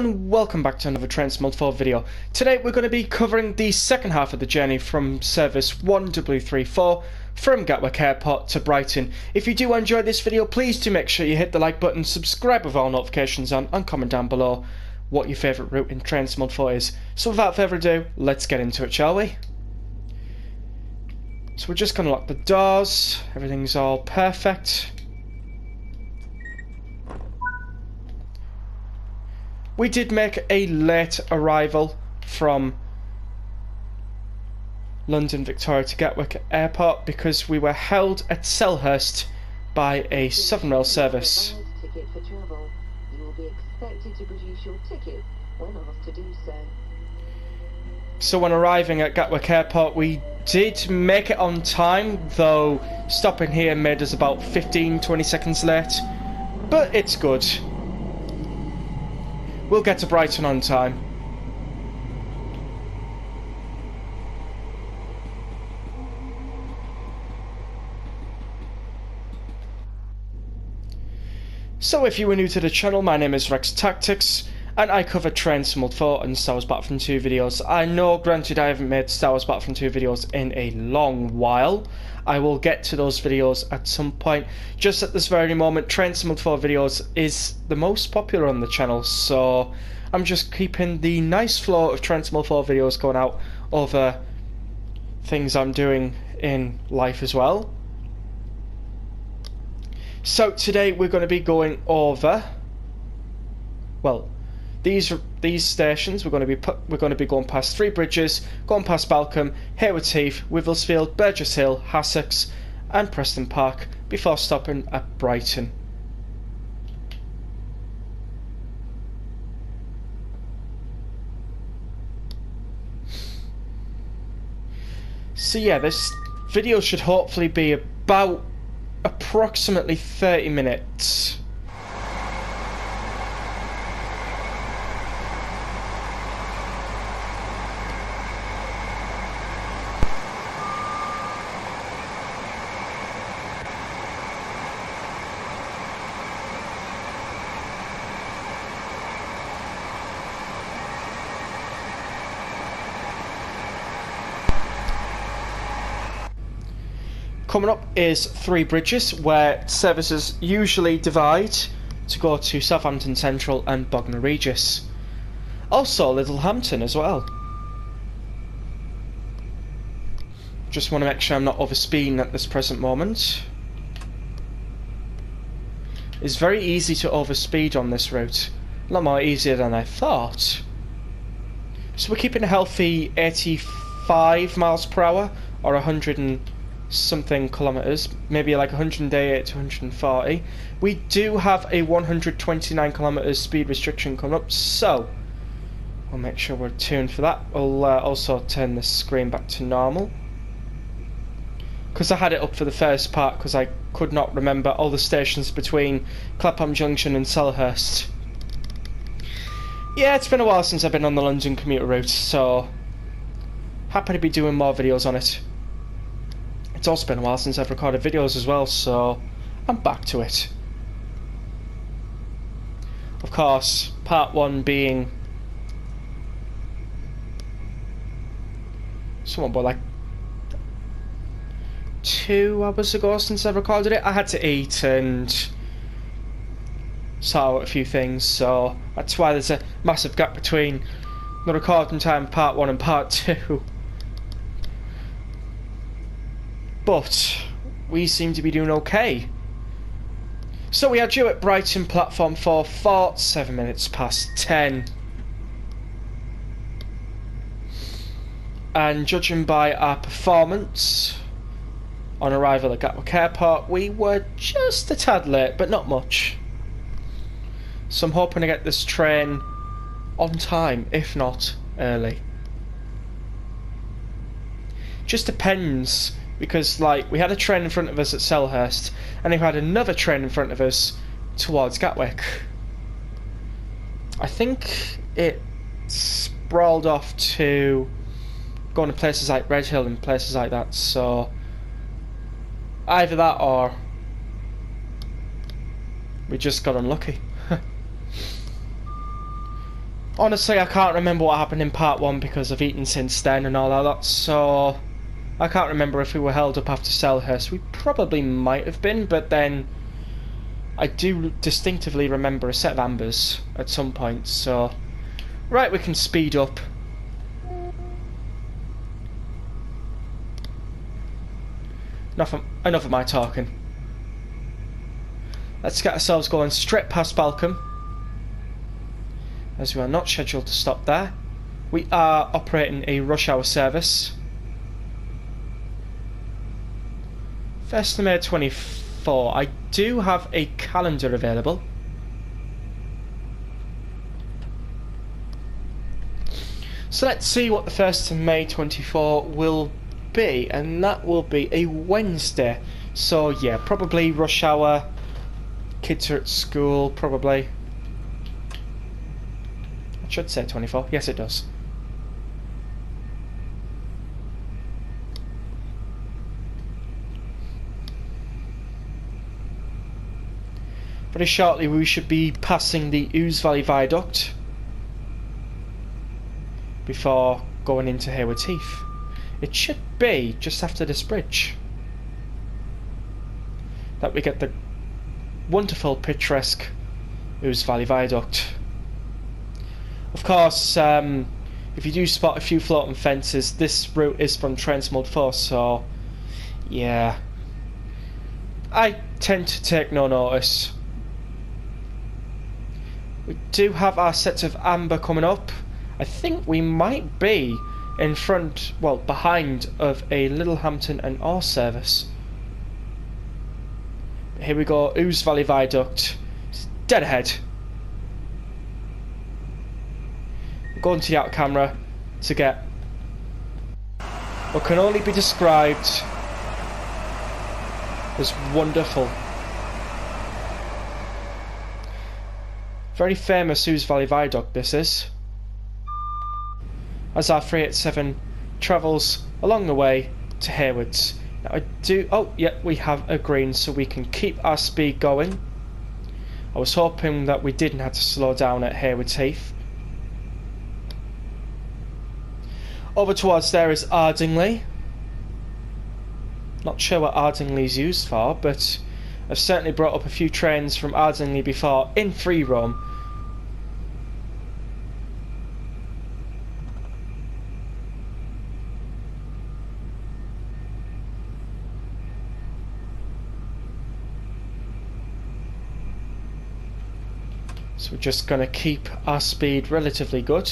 and welcome back to another Train Simulator 4 video. Today we're going to be covering the second half of the journey from service 1W34 from Gatwick Airport to Brighton. If you do enjoy this video, please do make sure you hit the like button, subscribe with all notifications on, and comment down below what your favourite route in Train Simulator 4 is. So without further ado, let's get into it, shall we? So we're just going to lock the doors, everything's all perfect. We did make a late arrival from London Victoria to Gatwick Airport because we were held at Selhurst by a Southern Rail service. Ticket for travel. You will be expected to produce your ticket when asked to do so. So when arriving at Gatwick Airport, we did make it on time, though stopping here made us about 15-20 seconds late, but it's good. We'll get to Brighton on time. So if you are new to the channel, my name is RexTactics, and I cover Train Simulator 4 and Star Wars Battlefront 2 videos. I know, granted, I haven't made Star Wars Battlefront 2 videos in a long while. I will get to those videos at some point. Just at this very moment, Train Simulator 4 videos is the most popular on the channel, so I'm just keeping the nice flow of Train Simulator 4 videos going out over things I'm doing in life as well. So today we're going to be going over, well, these stations. We're going to be going past Three Bridges, going past Balcombe, Haywards Heath, Wivelsfield, Burgess Hill, Hassocks and Preston Park before stopping at Brighton. So yeah, this video should hopefully be about approximately 30 minutes. Coming up is Three Bridges, where services usually divide to go to Southampton Central and Bognor Regis. Also Littlehampton as well. Just want to make sure I'm not overspeeding at this present moment. It's very easy to overspeed on this route. A lot more easier than I thought. So we're keeping a healthy 85 miles per hour or 100 and something kilometers, maybe like 188 to 140. We do have a 129 kilometers speed restriction coming up, so I'll make sure we're tuned for that. I'll also turn the screen back to normal because I had it up for the first part because I could not remember all the stations between Clapham Junction and Selhurst. Yeah, it's been a while since I've been on the London commuter route, so happy to be doing more videos on it. It's also been a while since I've recorded videos as well, so I'm back to it. Of course, part 1 being somewhat about like 2 hours ago since I've recorded it. I had to eat and sort out a few things, so that's why there's a massive gap between the recording time of part 1 and part 2. But we seem to be doing okay. So we are due at Brighton platform 4 for 7 minutes past 10. And judging by our performance on arrival at Gatwick Airport, we were just a tad late, but not much. So I'm hoping to get this train on time, if not early. Just depends. Because, like, we had a train in front of us at Selhurst, and we had another train in front of us towards Gatwick. I think it sprawled off to going to places like Redhill and places like that, so either that or we just got unlucky. Honestly, I can't remember what happened in part 1 because I've eaten since then and all that, so I can't remember if we were held up after Selhurst. We probably might have been, but then I do distinctively remember a set of ambers at some point, so... Right, we can speed up. Enough of my talking. Let's get ourselves going straight past Balcombe, as we are not scheduled to stop there. We are operating a rush hour service. 1st of May 24. I do have a calendar available. So let's see what the 1st of May 24 will be, and that will be a Wednesday. So yeah, probably rush hour, kids are at school, probably. It should say 24. Yes, it does. Very shortly we should be passing the Ouse Valley Viaduct before going into Hayward's Heath. It should be just after this bridge that we get the wonderful picturesque Ouse Valley Viaduct. Of course, if you do spot a few floating fences, this route is from Trains Mode 4, so yeah, I tend to take no notice. We do have our sets of amber coming up. I think we might be in front, well, behind of a Littlehampton and Orr service. Here we go, Ouse Valley Viaduct. It's dead ahead. Going to the outer camera to get what can only be described as wonderful. Very famous Ouse Valley Viaduct this is, as our 387 travels along the way to Haywards. Now I do... oh yeah, we have a green, so we can keep our speed going. I was hoping that we didn't have to slow down at Haywards Heath. Over towards there is Ardingly. Not sure what Ardingly's used for, but I've certainly brought up a few trains from Ardingly before in free roam. So we're just going to keep our speed relatively good.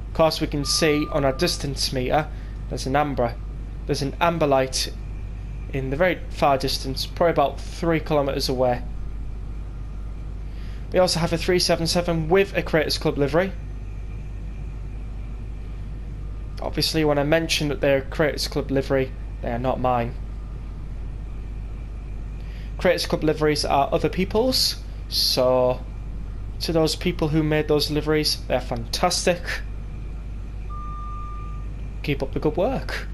Of course, we can see on our distance meter there's an amber light in the very far distance, probably about 3 kilometers away. We also have a 377 with a Creators Club livery. Obviously, when I mention that they're Creators Club livery, they are not mine. Creators Club liveries are other people's, so to those people who made those liveries, they're fantastic. Keep up the good work.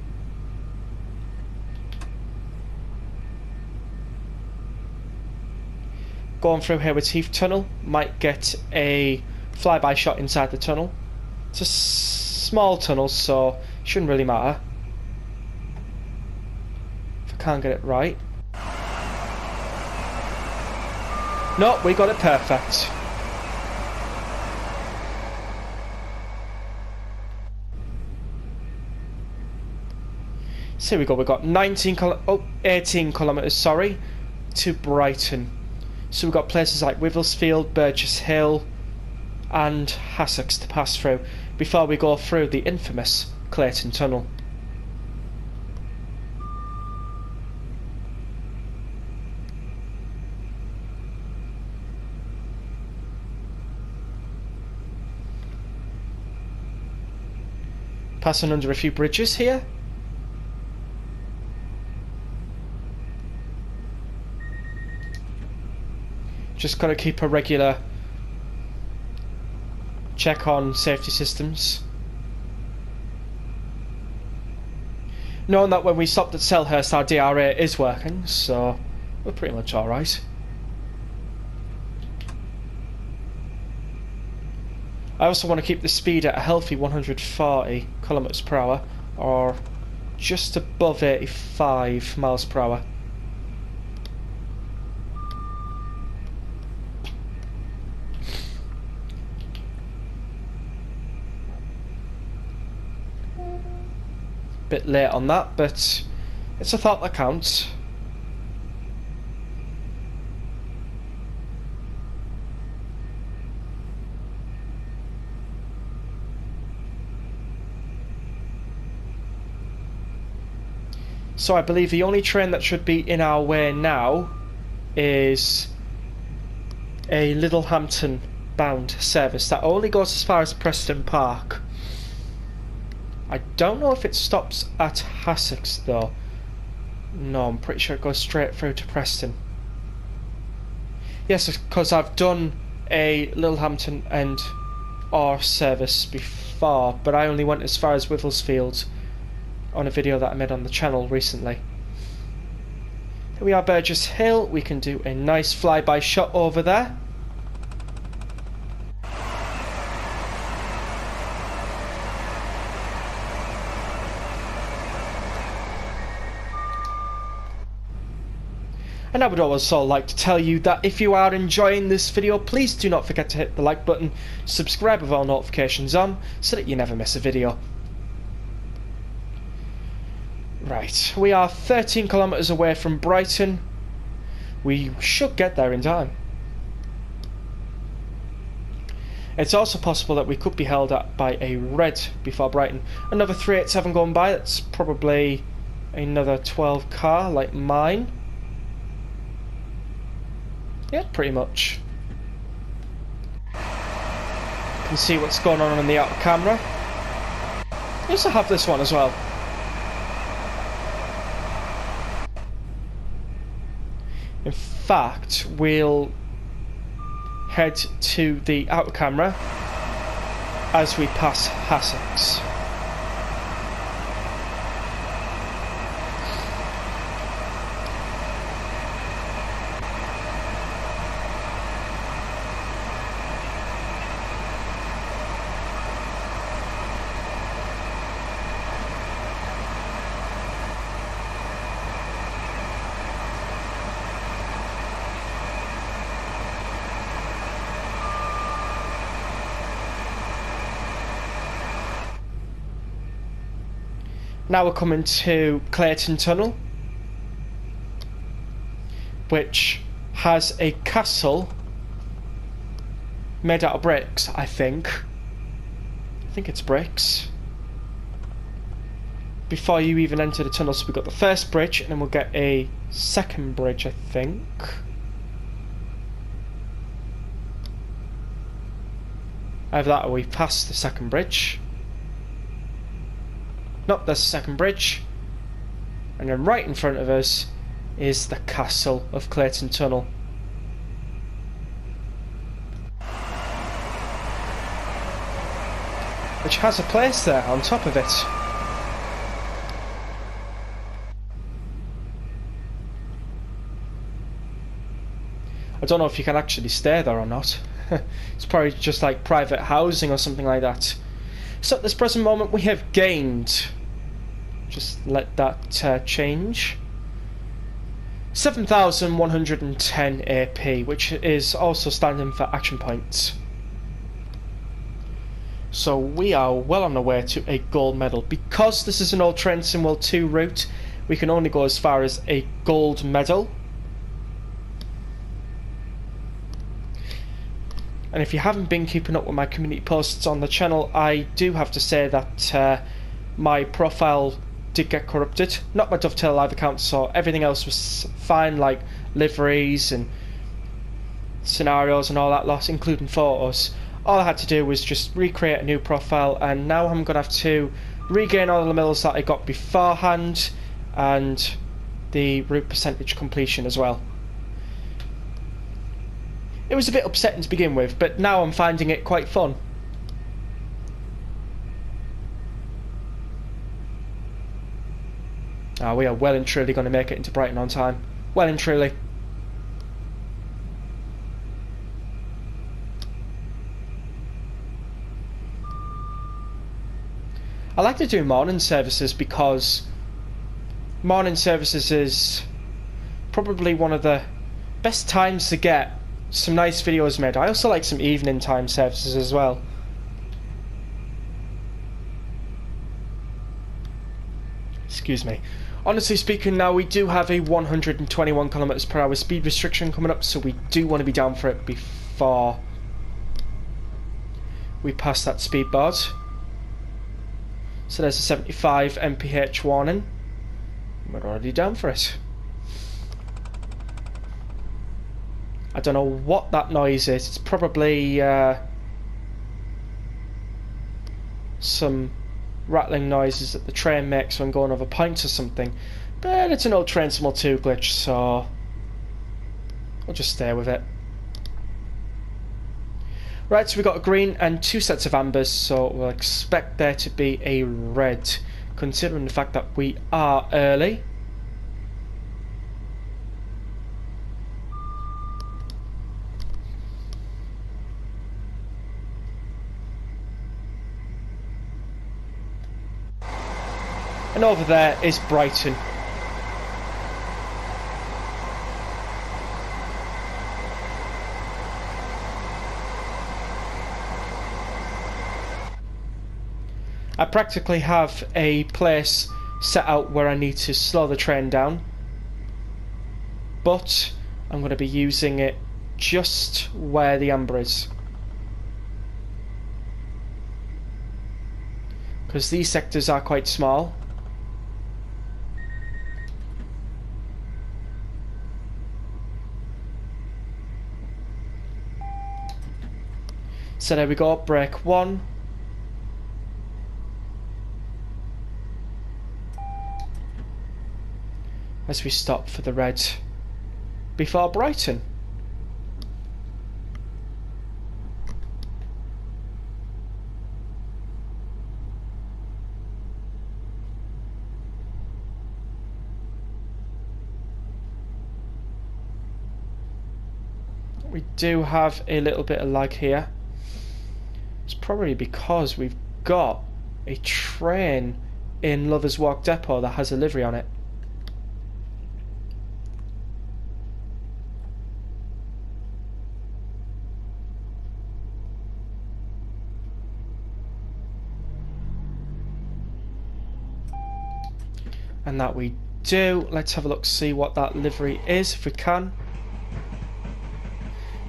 Going through Haywards Heath Tunnel, might get a flyby shot inside the tunnel. It's a small tunnel, so it shouldn't really matter. If I can't get it right. No, we got it perfect. So here we go, we've got 18 kilometres, sorry, to Brighton. So we've got places like Wivelsfield, Burgess Hill and Hassocks to pass through before we go through the infamous Clayton Tunnel. Passing under a few bridges here. Just got to keep a regular check on safety systems. Knowing that when we stopped at Selhurst our DRA is working, so we're pretty much alright. I also want to keep the speed at a healthy 140 kilometers per hour, or just above 85 miles per hour. Bit late on that, but it's a thought that counts. So I believe the only train that should be in our way now is a Littlehampton bound service that only goes as far as Preston Park. I don't know if it stops at Hassocks though. No, I'm pretty sure it goes straight through to Preston. Yes, because I've done a Littlehampton and R service before, but I only went as far as Withlesfield on a video that I made on the channel recently. Here we are, Burgess Hill. We can do a nice flyby shot over there. And I would also like to tell you that if you are enjoying this video, please do not forget to hit the like button, subscribe with all notifications on, so that you never miss a video. Right, we are 13 kilometers away from Brighton. We should get there in time. It's also possible that we could be held up by a red before Brighton. Another 387 going by, that's probably another 12 car like mine. Yeah, pretty much. You can see what's going on in the outer camera. I also have this one as well. In fact, we'll head to the outer camera as we pass Hassocks. Now we're coming to Clayton Tunnel, which has a castle made out of bricks, I think. I think it's bricks. Before you even enter the tunnel, so we've got the first bridge, and then we'll get a second bridge, I think. Either that or we pass the second bridge. Nope, there's the second bridge. And then right in front of us is the castle of Clayton Tunnel. Which has a place there on top of it. I don't know if you can actually stay there or not. It's probably just like private housing or something like that. So at this present moment we have gained, just let that change, 7,110 AP, which is also standing for action points. So we are well on our way to a gold medal. Because this is an old Train Sim World 2 route, we can only go as far as a gold medal. And if you haven't been keeping up with my community posts on the channel, I do have to say that my profile did get corrupted. Not my Dovetail Live account, so everything else was fine, like liveries and scenarios and all that lot, including photos. All I had to do was just recreate a new profile, and now I'm going to have to regain all the medals that I got beforehand and the route percentage completion as well. It was a bit upsetting to begin with, but now I'm finding it quite fun. We are well and truly going to make it into Brighton on time. Well and truly. I like to do morning services because morning services is probably one of the best times to get some nice videos made. I also like some evening time services as well. Excuse me. Honestly speaking, now we do have a 121 kilometers per hour speed restriction coming up, so we do want to be down for it before we pass that speed board. So there's a 75 mph warning. We're already down for it. I don't know what that noise is. It's probably some rattling noises that the train makes when going over pints or something. But it's an old Train Simul 2 glitch, so I'll just stay with it. Right, so we've got a green and 2 sets of ambers, so we'll expect there to be a red, considering the fact that we are early. And over there is Brighton. I practically have a place set out where I need to slow the train down, but I'm going to be using it just where the amber is, because these sectors are quite small. So there we go, brake 1. As we stop for the red before Brighton. We do have a little bit of lag here. It's probably because we've got a train in Lovers Walk Depot that has a livery on it. And that we do. Let's have a look, see what that livery is if we can.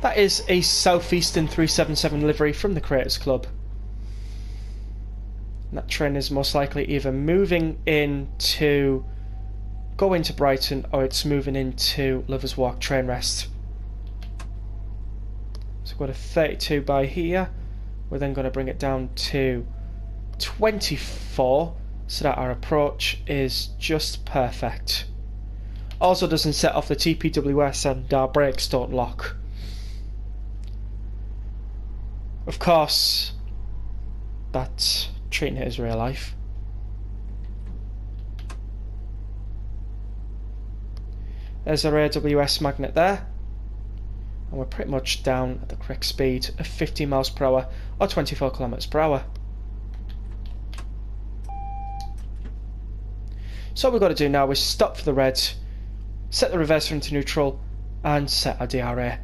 That is a Southeastern 377 livery from the Creators Club. And that train is most likely either moving in to go into Brighton, or it's moving into Lovers Walk train rest. So we've got a 32 by here. We're then going to bring it down to 24, so that our approach is just perfect. Also doesn't set off the TPWS and our brakes don't lock. Of course, that's treating it as real life. There's our AWS magnet there, and we're pretty much down at the correct speed of 50 miles per hour or 24 kilometers per hour. So what we've got to do now is stop for the red, set the reverser into neutral, and set our DRA.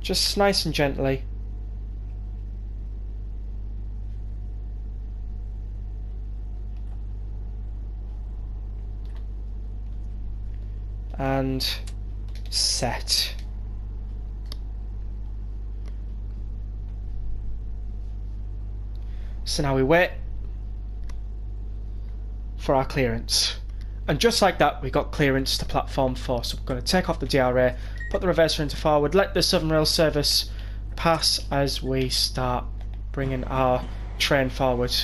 Just nice and gently. And set. So now we wait for our clearance. And just like that, we got clearance to platform 4. So we're going to take off the DRA, put the reverser into forward, let the Southern Rail service pass as we start bringing our train forward.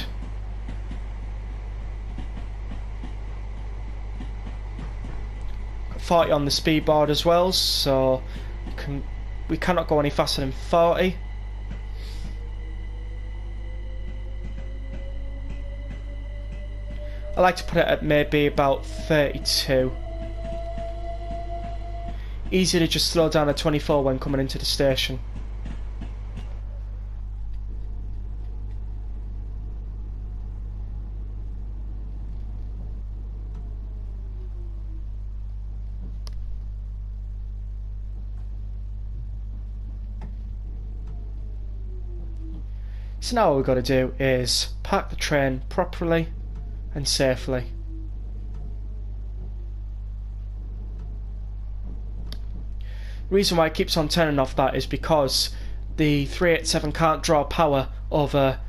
Got 40 on the speed board as well, so we cannot go any faster than 40. I like to put it at maybe about 32. Easy to just slow down at 24 when coming into the station. So now what we've got to do is park the train properly and safely. The reason why it keeps on turning off that is because the 387 can't draw power over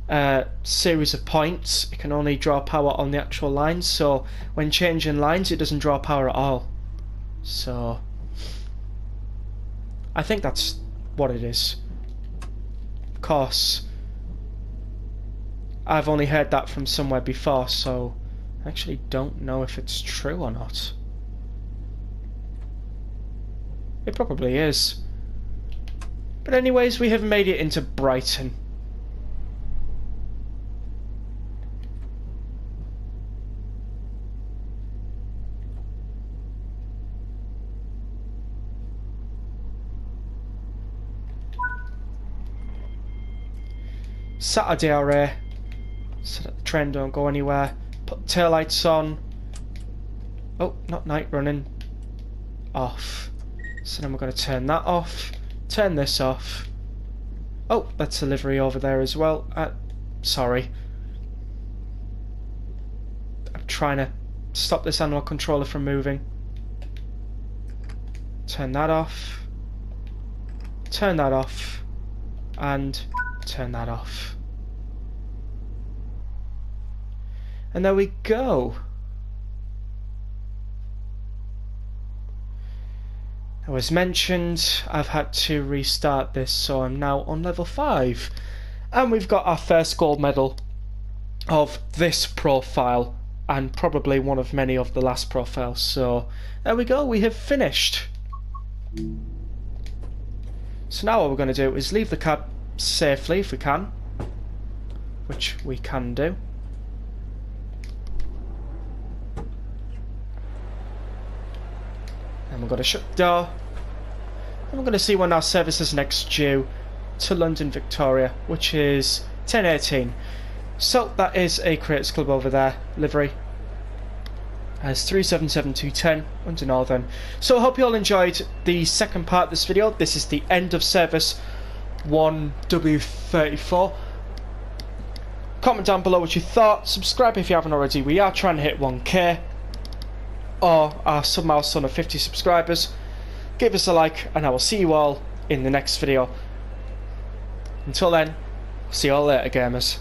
a series of points. It can only draw power on the actual lines, so when changing lines it doesn't draw power at all. So I think that's what it is. Of course, I've only heard that from somewhere before, so I actually don't know if it's true or not. It probably is. But anyways, we have made it into Brighton. Saturday array, so that the train don't go anywhere. Put taillights on. Oh, not night running. Off. So then we're going to turn that off. Turn this off. Oh, that's a livery over there as well. Sorry. I'm trying to stop this animal controller from moving. Turn that off. Turn that off. And turn that off. And there we go. As mentioned, I've had to restart this, so I'm now on level 5. And we've got our first gold medal of this profile, and probably one of many of the last profiles. So there we go, we have finished. So now what we're going to do is leave the cab safely if we can, which we can do. And we're going to shut the door, and we're going to see when our service is next due to London Victoria, which is 10:18. So that is a Creators Club over there, livery as 377210 under Northern. So I hope you all enjoyed the second part of this video. This is the end of service 1W34. Comment down below what you thought, subscribe if you haven't already. We are trying to hit 1k or our sub-milestone of 50 subscribers. Give us a like, and I will see you all in the next video. Until then, see you all later, gamers.